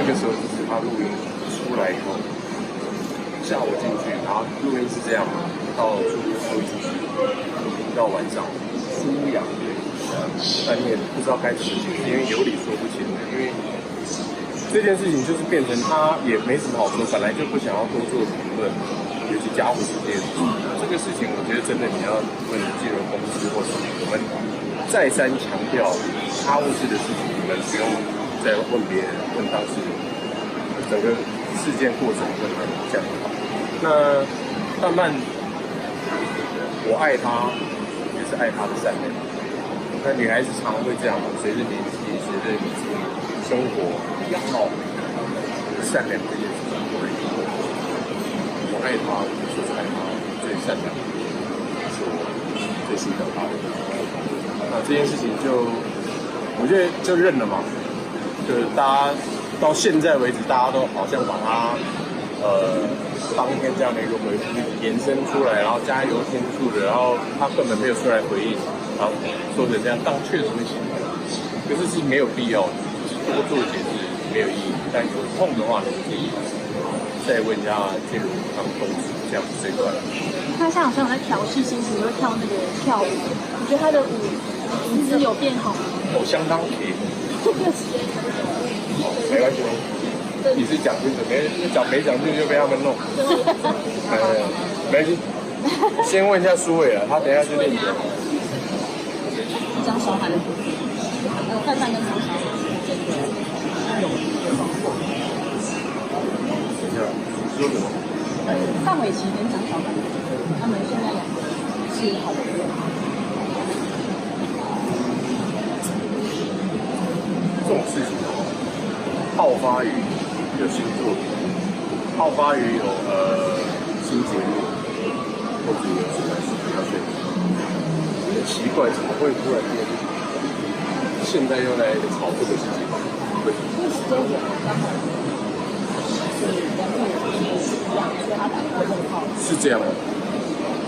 个时候就是他录音出来以后，下午进去，然后录音是这样，到出音室，到晚上输氧，但你也不知道该怎么解释，因为有理说不清的，因为这件事情就是变成他也没什么好说，本来就不想要多做评论，尤其家务事这件事情。这个事情我觉得真的你要问金融公司或什么，我们再三强调家务事的事情，你们不用再问别人，问当事人，整个事件过程问他们这样。那慢慢，我爱他，也是爱他的善良。那女孩子常会这样嘛，随着年纪，随着你自己生活养好，善良这件事情不会。我爱他，就是爱他最善良，是我最心疼他的。那这件事情就，我觉得就认了嘛，就是大家到现在为止，大家都好像把他当天这样的一个回复延伸出来，然后加油添醋的，然后他根本没有出来回应，然后说成这样，当确实会行，可是是没有必要的，多做解释没有意义。但有空的话，你可以再问一下建筑他们公司，这样子最快。他像好像有在调试心情，会跳那个跳舞，你觉得他的舞姿有变好吗？我相当可以。没关系。你是讲清楚，没讲清楚就被他们弄。没关系，先问一下苏伟了，他等一下就练习。张韶涵的范范跟张韶涵。等一下，你说什么？范玮琪跟张韶涵，他们现在两个是好朋友。这种事情好发于有新作品，好发于有新节目，或者有什么事情要宣传。很奇怪，怎么会突然间现在又来炒这个事情？为什么？因为时间点刚好是人物是一样，所以他打一个问号。是这样的，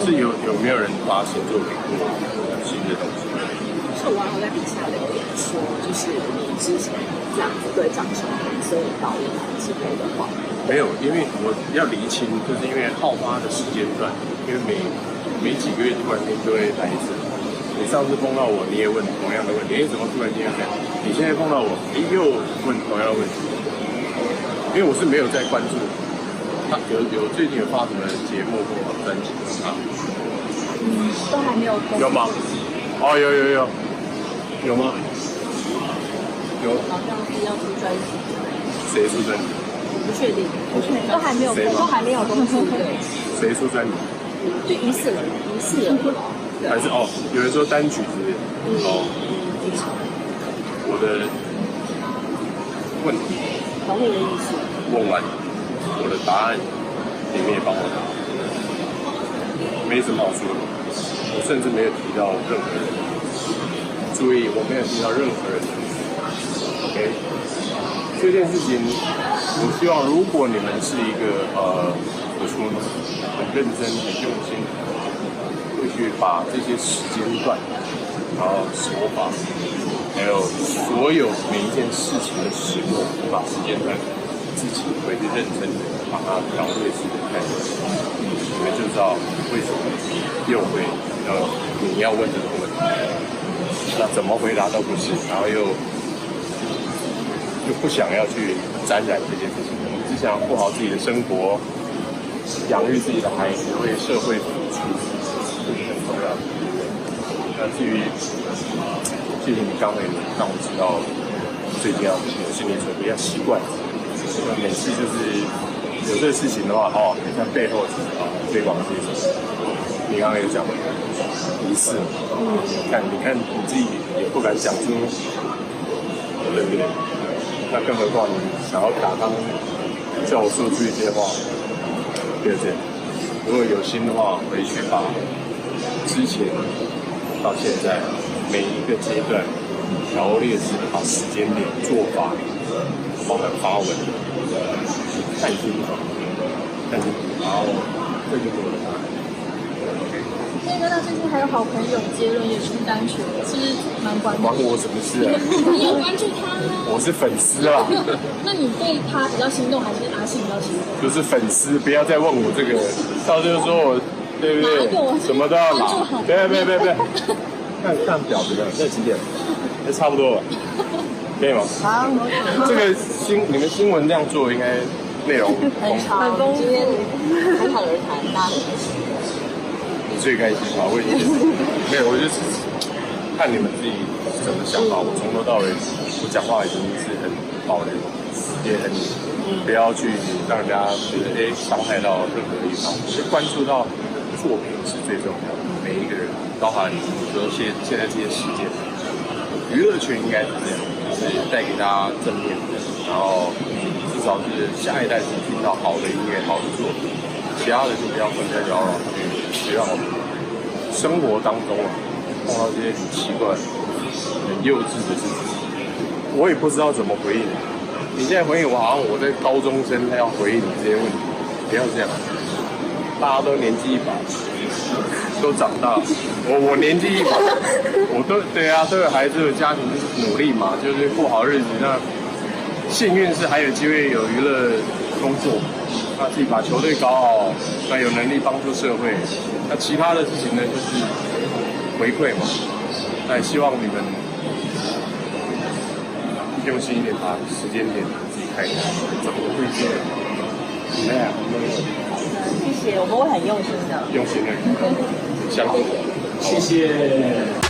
是有没有人发新作品过新的东西？是网友在底下留言说，就是你之前这样子对张韶涵所以导演之类的话，没有，因为我要厘清，就是因为好发的时间段，因为每几个月突然间就会来一次。你上次碰到我，你也问同样的问题，怎么突然间这样？你现在碰到我，你又问同样的问题，因为我是没有在关注他有最近有发什么节目或专辑啊？都还没有公布。有吗？哦，有吗？有。好像是要出专辑，谁出专辑？不确定，都还没有，都还没有公布。谁出专辑？就疑似了。还是有人说单曲之类的。我的问题，同意的意思。问完，我的答案你们也帮我答，没什么好说的。我甚至没有提到任何人，注意，我没有提到任何人。OK， 这件事情，我希望如果你们是一个怎么说呢，很认真、很用心，会去把这些时间段，然后手法，还有所有每一件事情的始末，把时间段自己会去认真的把它条列式的看，你们就知道为什么又会你要问这个问题，那怎么回答都不是，然后又不想要去沾染这件事情，我们只想要过好自己的生活，养育自己的孩子，为社会付出，这是很重要的。那至于谢谢你刚才让我知道最近要有心理准备，要习惯。每次就是有这个事情的话，你看背后推广这些，你刚刚有讲疑似，你看你自己也不敢讲出，对不对？那更何况你想要打刚叫我说出一些话，对不对？如果有心的话，回去把之前到现在每一个阶段条列式的把时间点、做法，包含发文，看清楚，然后这就是我的答案。OK。那个他最近还有好朋友杰伦也出单曲，是不是蛮关注？关我什么事啊？你有关注他吗？我是粉丝啊，那你对他比较心动，还是阿信比较心动？就是粉丝，不要再问我这个，到时候说我对不对？什么都要拿，别，看表怎么样？现在几点？那差不多了，可以吗？好，这个你们新闻这样做，应该内容很长，今天侃侃而谈，大家很开心。你最开心吧？我也是，没有，我就是看你们自己怎么想法。我从头到尾，我讲话已经是很保留，也很不要去让人家觉得伤害到任何一方。我就关注到作品是最重要的，每一个人，包含你说现在这些事件，娱乐圈应该是这样，就是带给大家正面的，然后至少是下一代是听到好的音乐、好的作品，其他的就不要纷纷扰扰去让我们生活当中啊碰到这些很奇怪、很幼稚的事情，我也不知道怎么回应。你现在回应我，好像我在高中生要回应你这些问题，不要这样。大家都年纪一把，都长大了。我年纪一把，我都对啊，都有孩子有家庭，就是努力嘛，就是过好日子。那幸运是还有机会有娱乐工作，那自己把球队搞好，那有能力帮助社会。那其他的事情呢，就是回馈嘛。那也希望你们用心一点，把时间点自己看一下，怎么会这样？怎么样？谢谢，我们会很用心的。用心的，相互。谢谢。